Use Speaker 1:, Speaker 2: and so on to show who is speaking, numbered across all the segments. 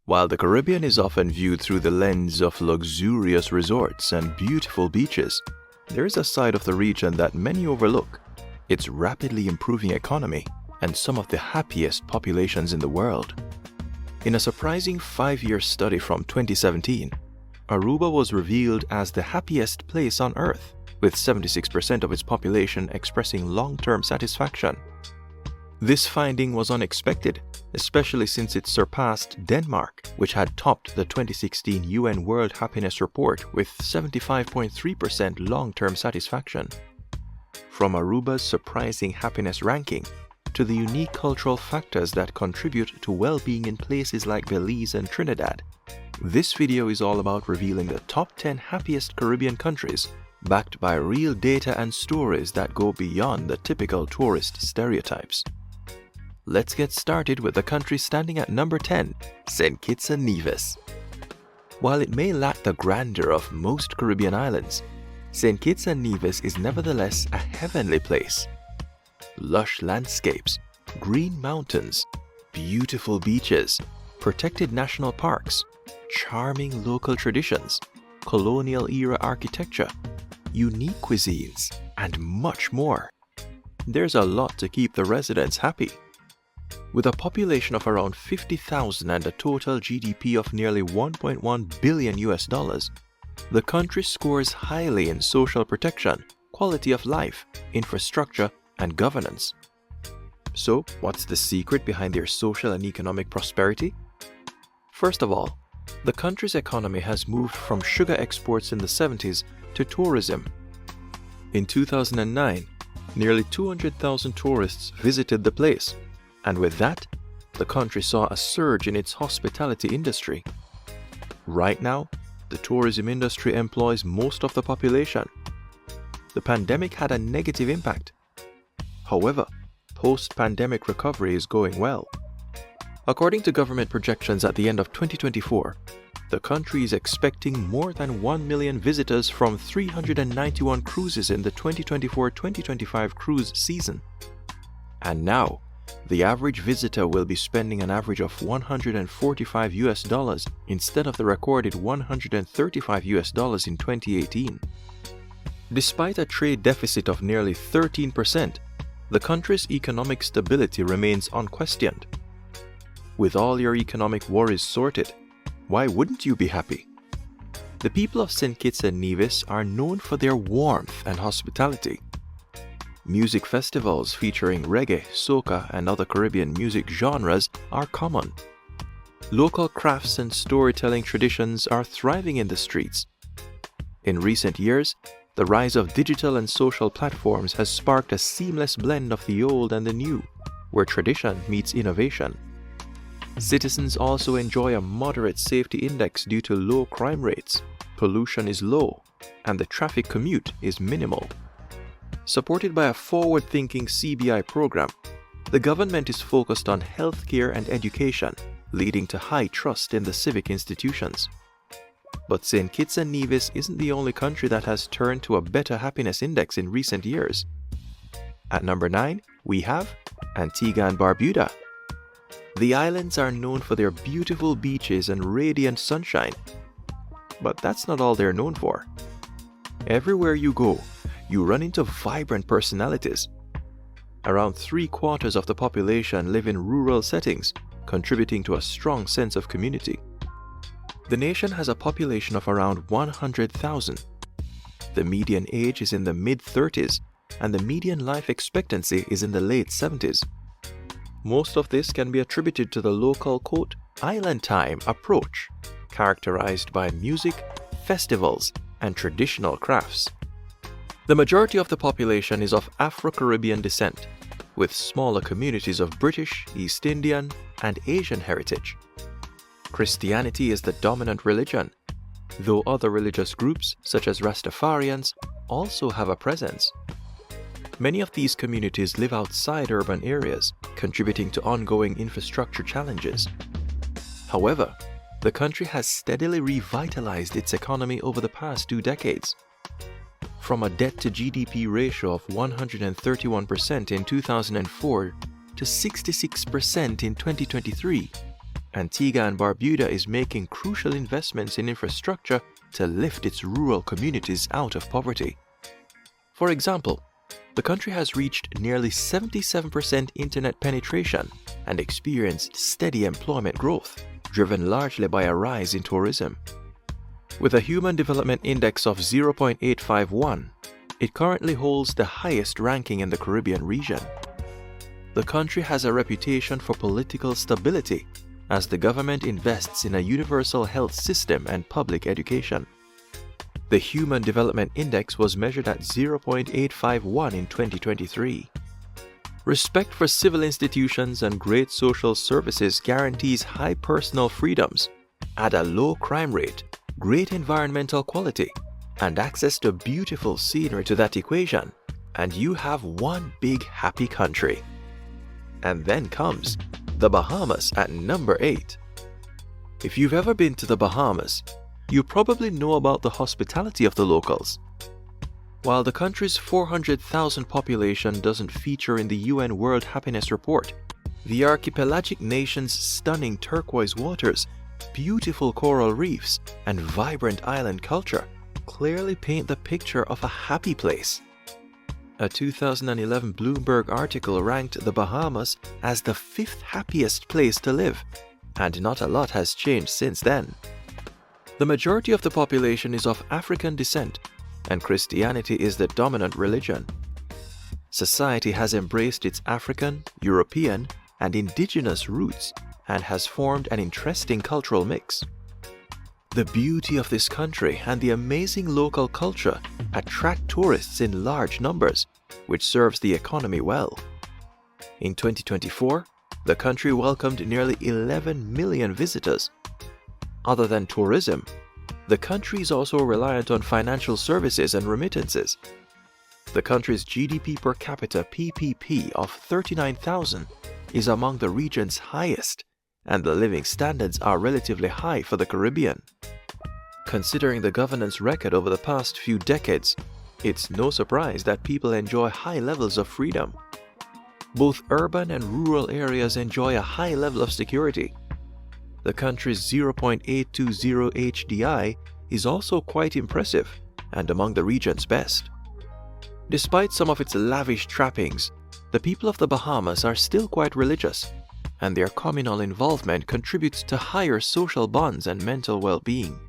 Speaker 1: While the Caribbean is often viewed through the lens of luxurious resorts and beautiful beaches, there is a side of the region that many overlook: its rapidly improving economy and some of the happiest populations in the world. In a surprising 5-year study from 2017, Aruba was revealed as the happiest place on Earth, with 76% of its population expressing long-term satisfaction. This finding was unexpected, especially since it surpassed Denmark, which had topped the 2016 UN World Happiness Report with 75.3% long-term satisfaction. From Aruba's surprising happiness ranking to the unique cultural factors that contribute to well-being in places like Belize and Trinidad, this video is all about revealing the top 10 happiest Caribbean countries, backed by real data and stories that go beyond the typical tourist stereotypes. Let's get started with the country standing at number 10, Saint Kitts Nevis. While it may lack the grandeur of most Caribbean islands, Saint Kitts Nevis is nevertheless a heavenly place. Lush landscapes, green mountains, beautiful beaches, protected national parks, charming local traditions, colonial-era architecture, unique cuisines, and much more. There's a lot to keep the residents happy. With a population of around 50,000 and a total GDP of nearly $1.1 billion, the country scores highly in social protection, quality of life, infrastructure, and governance. So, what's the secret behind their social and economic prosperity? First of all, the country's economy has moved from sugar exports in the 70s to tourism. In 2009, nearly 200,000 tourists visited the place, and with that, the country saw a surge in its hospitality industry. Right now, the tourism industry employs most of the population. The pandemic had a negative impact. However, post-pandemic recovery is going well. According to government projections at the end of 2024, the country is expecting more than 1 million visitors from 391 cruises in the 2024-2025 cruise season. And now, the average visitor will be spending an average of $145 instead of the recorded $135 in 2018. Despite a trade deficit of nearly 13%, the country's economic stability remains unquestioned. With all your economic worries sorted, why wouldn't you be happy? The people of Saint Kitts Nevis are known for their warmth and hospitality. Music festivals featuring reggae, soca, and other Caribbean music genres are common. Local crafts and storytelling traditions are thriving in the streets. In recent years, the rise of digital and social platforms has sparked a seamless blend of the old and the new, where tradition meets innovation. Citizens also enjoy a moderate safety index due to low crime rates, pollution is low, and the traffic commute is minimal. Supported by a forward-thinking CBI program, the government is focused on healthcare and education, leading to high trust in the civic institutions. But Saint Kitts Nevis isn't the only country that has turned to a better happiness index in recent years. At number 9, we have Antigua and Barbuda. The islands are known for their beautiful beaches and radiant sunshine. But that's not all they're known for. Everywhere you go, you run into vibrant personalities. Around 3/4 of the population live in rural settings, contributing to a strong sense of community. The nation has a population of around 100,000. The median age is in the mid-30s, and the median life expectancy is in the late 70s. Most of this can be attributed to the local, quote, island time approach, characterized by music, festivals, and traditional crafts. The majority of the population is of Afro-Caribbean descent, with smaller communities of British, East Indian, and Asian heritage. Christianity is the dominant religion, though other religious groups, such as Rastafarians, also have a presence. Many of these communities live outside urban areas, contributing to ongoing infrastructure challenges. However, the country has steadily revitalized its economy over the past 2 decades. From a debt-to-GDP ratio of 131% in 2004 to 66% in 2023, Antigua and Barbuda is making crucial investments in infrastructure to lift its rural communities out of poverty. For example, the country has reached nearly 77% internet penetration and experienced steady employment growth, driven largely by a rise in tourism. With a Human Development Index of 0.851, it currently holds the highest ranking in the Caribbean region. The country has a reputation for political stability as the government invests in a universal health system and public education. The Human Development Index was measured at 0.851 in 2023. Respect for civil institutions and great social services guarantees high personal freedoms at a low crime rate, great environmental quality, and access to beautiful scenery to that equation, and you have one big happy country. And then comes the Bahamas at number 8. If you've ever been to the Bahamas, you probably know about the hospitality of the locals. While the country's 400,000 population doesn't feature in the UN World Happiness Report, the archipelagic nation's stunning turquoise waters, beautiful coral reefs, and vibrant island culture clearly paint the picture of a happy place. A 2011 Bloomberg article ranked the Bahamas as the 5th happiest place to live, and not a lot has changed since then. The majority of the population is of African descent, and Christianity is the dominant religion. Society has embraced its African, European, and indigenous roots and has formed an interesting cultural mix. The beauty of this country and the amazing local culture attract tourists in large numbers, which serves the economy well. In 2024, the country welcomed nearly 11 million visitors. Other than tourism, the country is also reliant on financial services and remittances. The country's GDP per capita PPP of 39,000 is among the region's highest, and the living standards are relatively high for the Caribbean. Considering the governance record over the past few decades, it's no surprise that people enjoy high levels of freedom. Both urban and rural areas enjoy a high level of security. The country's 0.820 HDI is also quite impressive and among the region's best. Despite some of its lavish trappings, the people of the Bahamas are still quite religious, and their communal involvement contributes to higher social bonds and mental well-being.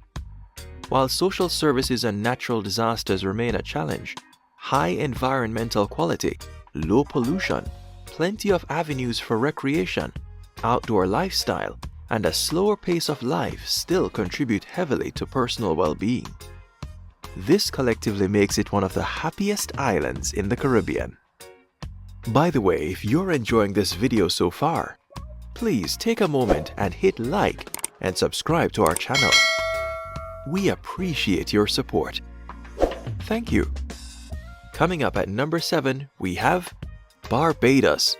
Speaker 1: While social services and natural disasters remain a challenge, high environmental quality, low pollution, plenty of avenues for recreation, outdoor lifestyle, and a slower pace of life still contribute heavily to personal well-being. This collectively makes it one of the happiest islands in the Caribbean. By the way, if you're enjoying this video so far, please take a moment and hit like and subscribe to our channel. We appreciate your support. Thank you. Coming up at number 7, we have Barbados.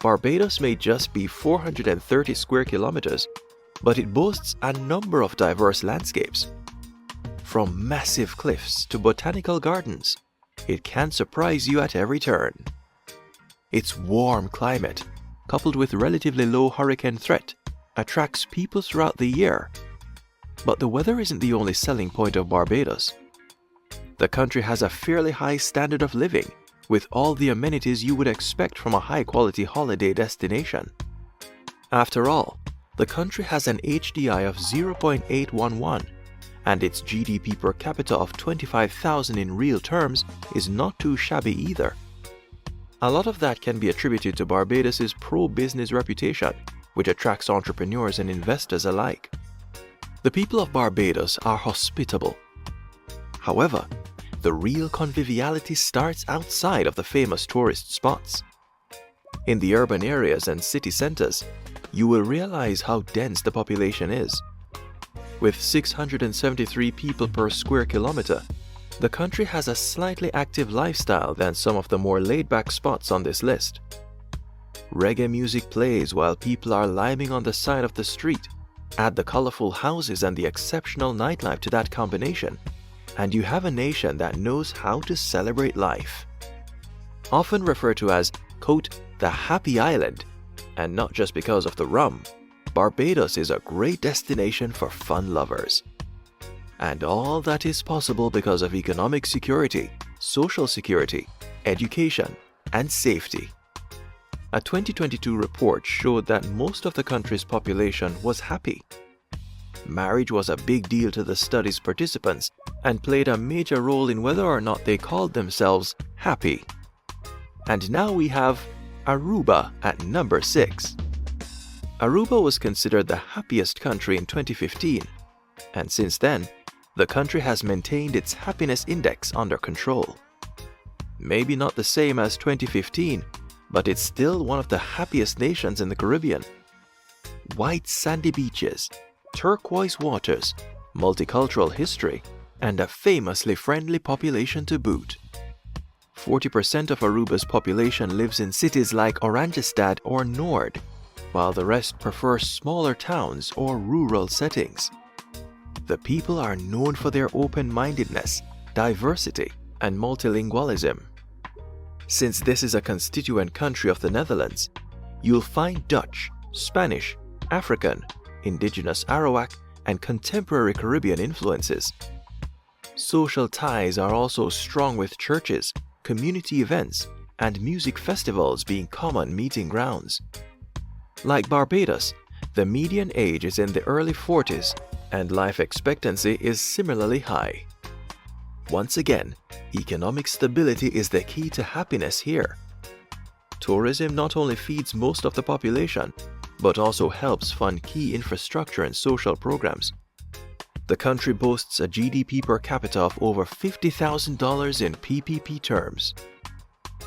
Speaker 1: Barbados may just be 430 square kilometers, but it boasts a number of diverse landscapes. From massive cliffs to botanical gardens, it can surprise you at every turn. Its warm climate, coupled with relatively low hurricane threat, attracts people throughout the year. But the weather isn't the only selling point of Barbados. The country has a fairly high standard of living, with all the amenities you would expect from a high-quality holiday destination. After all, the country has an HDI of 0.811, and its GDP per capita of 25,000 in real terms is not too shabby either. A lot of that can be attributed to Barbados's pro-business reputation, which attracts entrepreneurs and investors alike. The people of Barbados are hospitable. However, the real conviviality starts outside of the famous tourist spots. In the urban areas and city centers, you will realize how dense the population is. With 673 people per square kilometer, the country has a slightly active lifestyle than some of the more laid-back spots on this list. Reggae music plays while people are liming on the side of the street. Add the colorful houses and the exceptional nightlife to that combination, and you have a nation that knows how to celebrate life. Often referred to as, quote, the happy island, and not just because of the rum, Barbados is a great destination for fun lovers. And all that is possible because of economic security, social security, education, and safety. A 2022 report showed that most of the country's population was happy. Marriage was a big deal to the study's participants and played a major role in whether or not they called themselves happy. And now we have Aruba at number 6. Aruba was considered the happiest country in 2015, and since then, the country has maintained its happiness index under control. Maybe not the same as 2015, but it's still one of the happiest nations in the Caribbean. White sandy beaches, turquoise waters, multicultural history, and a famously friendly population to boot. 40% of Aruba's population lives in cities like Oranjestad or Nord, while the rest prefer smaller towns or rural settings. The people are known for their open-mindedness, diversity, and multilingualism. Since this is a constituent country of the Netherlands, you'll find Dutch, Spanish, African, indigenous Arawak, and contemporary Caribbean influences. Social ties are also strong with churches, community events, and music festivals being common meeting grounds. Like Barbados, the median age is in the early 40s, and life expectancy is similarly high. Once again, economic stability is the key to happiness here. Tourism not only feeds most of the population, but also helps fund key infrastructure and social programs. The country boasts a GDP per capita of over $50,000 in PPP terms.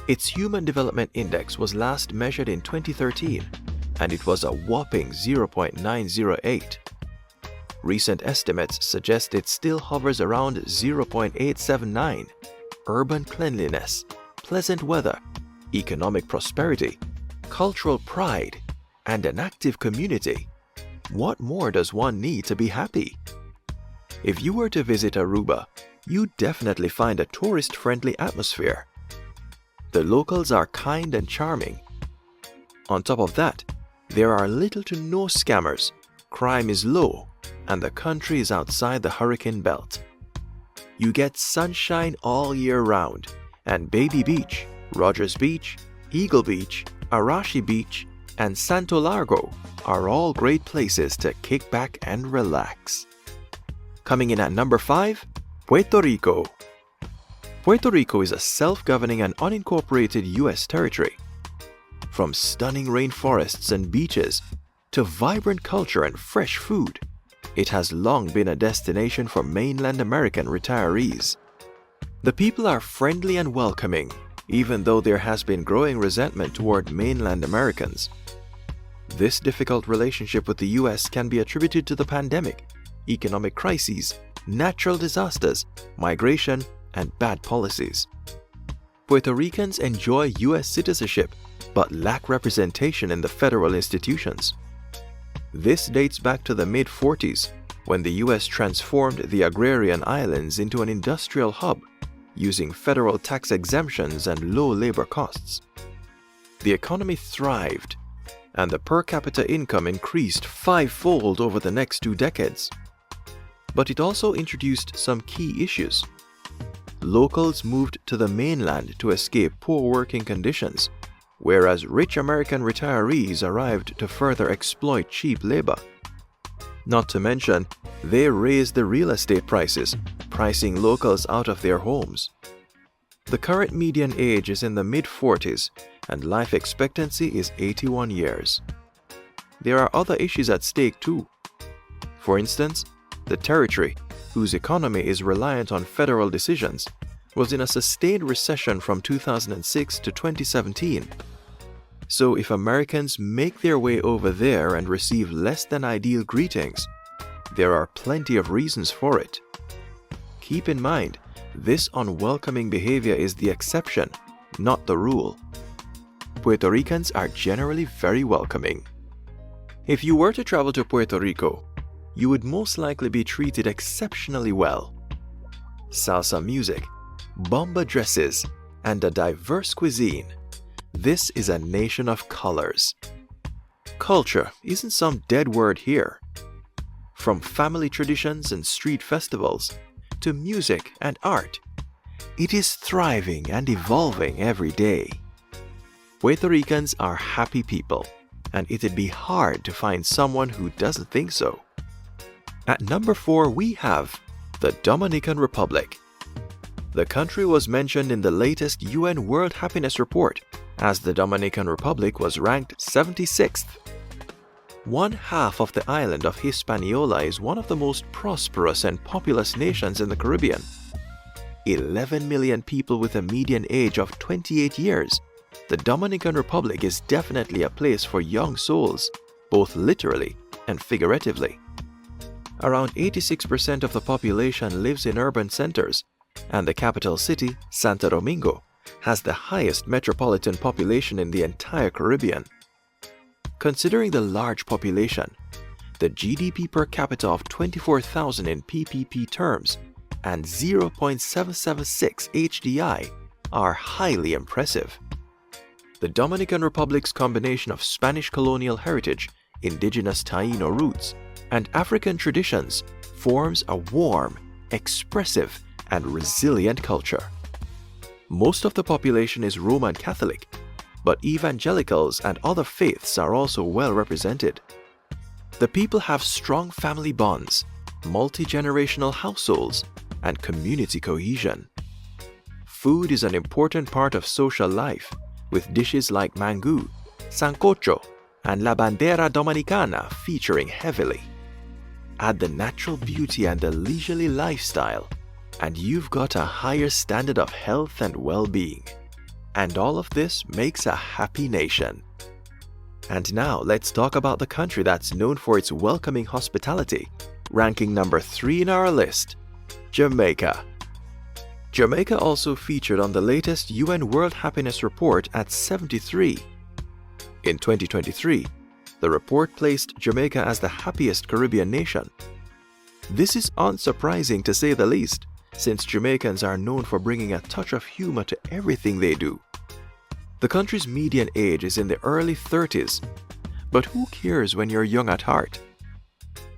Speaker 1: Its Human Development Index was last measured in 2013, and it was a whopping 0.908. Recent estimates suggest it still hovers around 0.879. Urban cleanliness, pleasant weather, economic prosperity, cultural pride, and an active community. What more does one need to be happy? If you were to visit Aruba, you'd definitely find a tourist-friendly atmosphere. The locals are kind and charming. On top of that, there are little to no scammers, crime is low, and the country is outside the hurricane belt. You get sunshine all year round, and Baby Beach, Rogers Beach, Eagle Beach, Arashi Beach, and Santo Largo are all great places to kick back and relax. Coming in at number 5, Puerto Rico. Puerto Rico is a self-governing and unincorporated U.S. territory. From stunning rainforests and beaches to vibrant culture and fresh food, it has long been a destination for mainland American retirees. The people are friendly and welcoming, even though there has been growing resentment toward mainland Americans. This difficult relationship with the U.S. can be attributed to the pandemic, economic crises, natural disasters, migration, and bad policies. Puerto Ricans enjoy U.S. citizenship but lack representation in the federal institutions. This dates back to the mid-40s, when the U.S. transformed the agrarian islands into an industrial hub, using federal tax exemptions and low labor costs. The economy thrived, and the per capita income increased fivefold over the next 2 decades. But it also introduced some key issues. Locals moved to the mainland to escape poor working conditions, whereas rich American retirees arrived to further exploit cheap labor. Not to mention, they raised the real estate prices, pricing locals out of their homes. The current median age is in the mid-40s, and life expectancy is 81 years. There are other issues at stake too. For instance, the territory, whose economy is reliant on federal decisions, was in a sustained recession from 2006 to 2017. So if Americans make their way over there and receive less than ideal greetings, there are plenty of reasons for it. Keep in mind, this unwelcoming behavior is the exception, not the rule. Puerto Ricans are generally very welcoming. If you were to travel to Puerto Rico, you would most likely be treated exceptionally well. Salsa music, bomba dresses, and a diverse cuisine. This is a nation of colors. Culture isn't some dead word here. From family traditions and street festivals to music and art, it is thriving and evolving every day. Puerto Ricans are happy people, and it'd be hard to find someone who doesn't think so. At number 4, we have the Dominican Republic. The country was mentioned in the latest UN World Happiness Report, as the Dominican Republic was ranked 76th. One half of the island of Hispaniola is one of the most prosperous and populous nations in the Caribbean. 11 million people with a median age of 28 years. The Dominican Republic is definitely a place for young souls, both literally and figuratively. Around 86% of the population lives in urban centers, and the capital city, Santo Domingo, has the highest metropolitan population in the entire Caribbean. Considering the large population, the GDP per capita of $24,000 in PPP terms and 0.776 HDI are highly impressive. The Dominican Republic's combination of Spanish colonial heritage, indigenous Taíno roots, and African traditions forms a warm, expressive, and resilient culture. Most of the population is Roman Catholic, but evangelicals and other faiths are also well represented. The people have strong family bonds, multi-generational households, and community cohesion. Food is an important part of social life, with dishes like mangú, sancocho, and la bandera dominicana featuring heavily. Add the natural beauty and the leisurely lifestyle, and you've got a higher standard of health and well-being. And all of this makes a happy nation. And now let's talk about the country that's known for its welcoming hospitality, ranking number 3 in our list, Jamaica. Jamaica also featured on the latest UN World Happiness Report at 73. In 2023, the report placed Jamaica as the happiest Caribbean nation. This is unsurprising to say the least, since Jamaicans are known for bringing a touch of humor to everything they do. The country's median age is in the early 30s, but who cares when you're young at heart?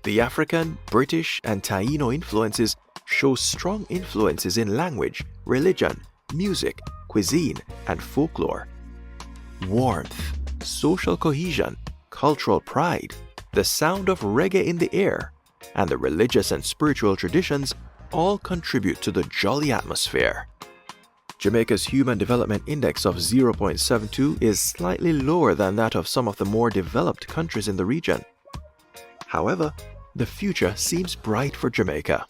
Speaker 1: The African, British, and Taíno influences show strong influences in language, religion, music, cuisine, and folklore. Warmth, social cohesion, cultural pride, the sound of reggae in the air, and the religious and spiritual traditions all contribute to the jolly atmosphere. Jamaica's Human Development Index of 0.72 is slightly lower than that of some of the more developed countries in the region. However, the future seems bright for Jamaica.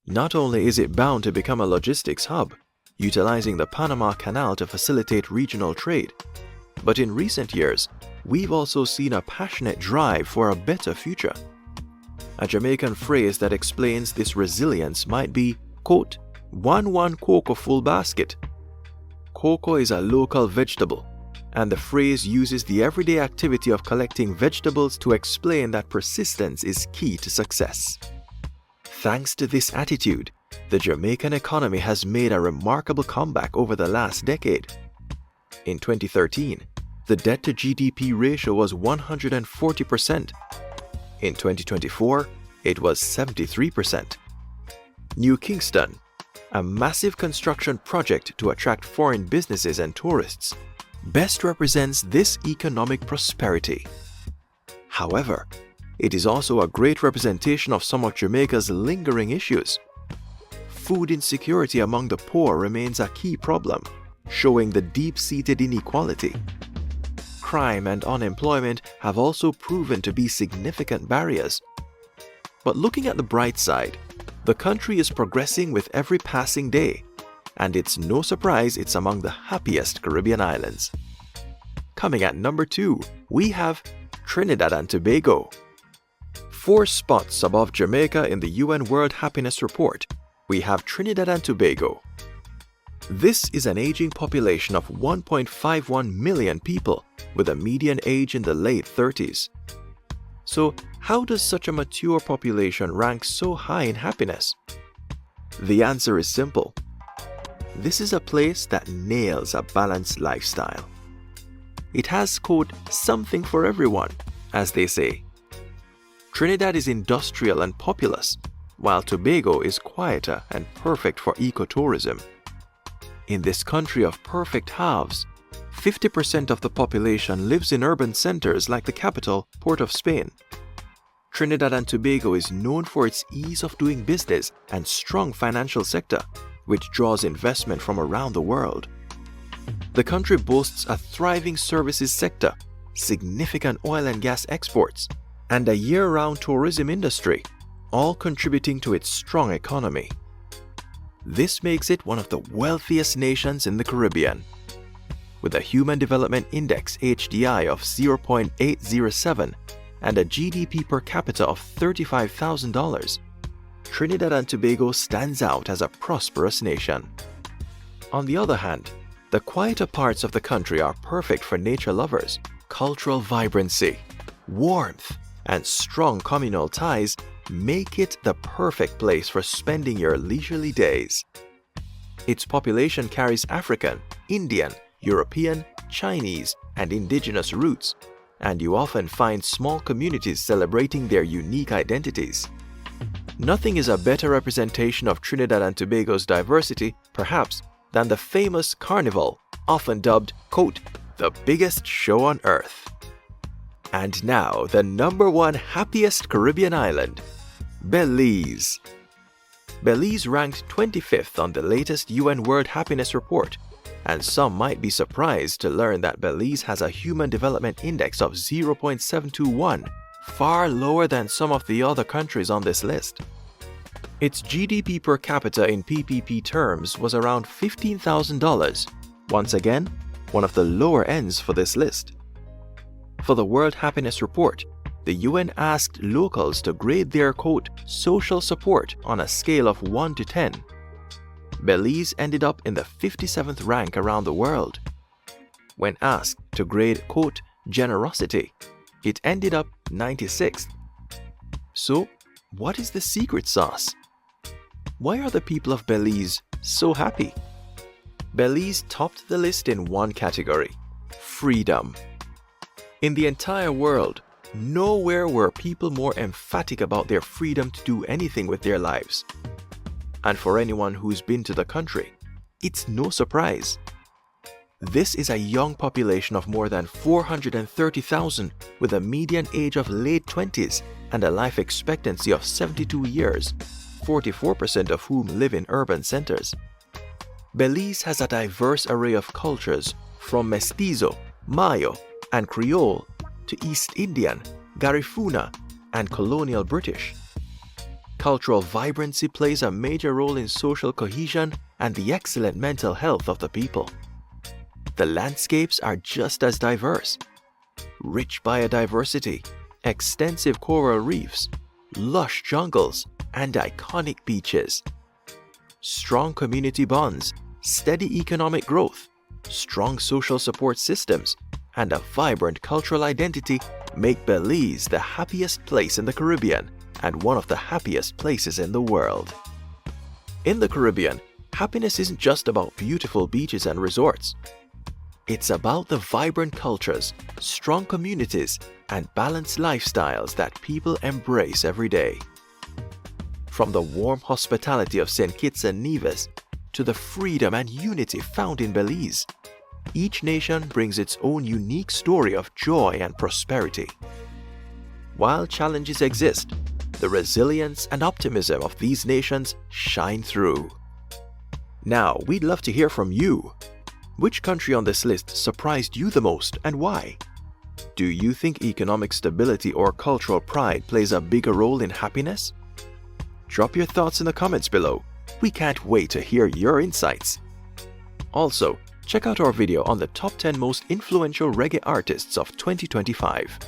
Speaker 1: Not only is it bound to become a logistics hub, utilizing the Panama Canal to facilitate regional trade, but in recent years, we've also seen a passionate drive for a better future. A Jamaican phrase that explains this resilience might be, quote, one cocoa full basket. Cocoa is a local vegetable, and the phrase uses the everyday activity of collecting vegetables to explain that persistence is key to success. Thanks to this attitude, the Jamaican economy has made a remarkable comeback over the last decade. In 2013, the debt-to-GDP ratio was 140%. In 2024, it was 73%. New Kingston, a massive construction project to attract foreign businesses and tourists, best represents this economic prosperity. However, it is also a great representation of some of Jamaica's lingering issues. Food insecurity among the poor remains a key problem, showing the deep-seated inequality. Crime and unemployment have also proven to be significant barriers. But looking at the bright side, the country is progressing with every passing day, and it's no surprise it's among the happiest Caribbean islands. Coming at number 2, we have Trinidad and Tobago. 4 spots above Jamaica in the UN World Happiness Report, we have Trinidad and Tobago. This is an aging population of 1.51 million people with a median age in the late 30s. So, how does such a mature population rank so high in happiness? The answer is simple. This is a place that nails a balanced lifestyle. it has, quote, something for everyone, as they say. Trinidad is industrial and populous, while Tobago is quieter and perfect for ecotourism. In this country of perfect halves, 50% of the population lives in urban centers like the capital, Port of Spain. Trinidad and Tobago is known for its ease of doing business and strong financial sector, which draws investment from around the world. The country boasts a thriving services sector, significant oil and gas exports, and a year-round tourism industry, all contributing to its strong economy. This makes it one of the wealthiest nations in the Caribbean. With a Human Development Index (HDI) of 0.807 and a GDP per capita of $35,000, Trinidad and Tobago stands out as a prosperous nation. On the other hand, the quieter parts of the country are perfect for nature lovers. Cultural vibrancy, warmth, and strong communal ties make it the perfect place for spending your leisurely days. Its population carries African, Indian, European, Chinese, and indigenous roots, and you often find small communities celebrating their unique identities. Nothing is a better representation of Trinidad and Tobago's diversity, perhaps, than the famous Carnival, often dubbed, quote, the biggest show on earth. And now, the #1 happiest Caribbean island, Belize. Belize ranked 25th on the latest UN World Happiness Report, and some might be surprised to learn that Belize has a Human Development Index of 0.721, far lower than some of the other countries on this list. Its GDP per capita in PPP terms was around $15,000, once again, one of the lower ends for this list. For the World Happiness Report, the UN asked locals to grade their, quote, social support on a scale of 1 to 10. Belize ended up in the 57th rank around the world. When asked to grade, quote, generosity, it ended up 96th. So, what is the secret sauce? Why are the people of Belize so happy? Belize topped the list in one category: freedom. In the entire world, nowhere were people more emphatic about their freedom to do anything with their lives. And for anyone who's been to the country, it's no surprise. This is a young population of more than 430,000 with a median age of late 20s and a life expectancy of 72 years, 44% of whom live in urban centers. Belize has a diverse array of cultures, from Mestizo, Mayo, and Creole to East Indian, Garifuna, and colonial British. Cultural vibrancy plays a major role in social cohesion and the excellent mental health of the people. The landscapes are just as diverse. Rich biodiversity, extensive coral reefs, lush jungles, and iconic beaches. Strong community bonds, steady economic growth, strong social support systems, and a vibrant cultural identity make Belize the happiest place in the Caribbean and one of the happiest places in the world. In the Caribbean, happiness isn't just about beautiful beaches and resorts. It's about the vibrant cultures, strong communities, and balanced lifestyles that people embrace every day. From the warm hospitality of Saint Kitts Nevis to the freedom and unity found in Belize, each nation brings its own unique story of joy and prosperity. While challenges exist, the resilience and optimism of these nations shine through. Now, we'd love to hear from you. Which country on this list surprised you the most and why? Do you think economic stability or cultural pride plays a bigger role in happiness? Drop your thoughts in the comments below. We can't wait to hear your insights. Also, check out our video on the top 10 most influential reggae artists of 2025.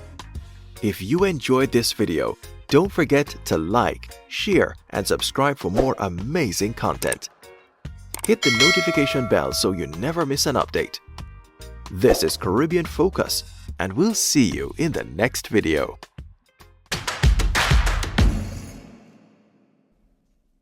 Speaker 1: If you enjoyed this video, don't forget to like, share, and subscribe for more amazing content. Hit the notification bell so you never miss an update. This is Caribbean Focus, and we'll see you in the next video.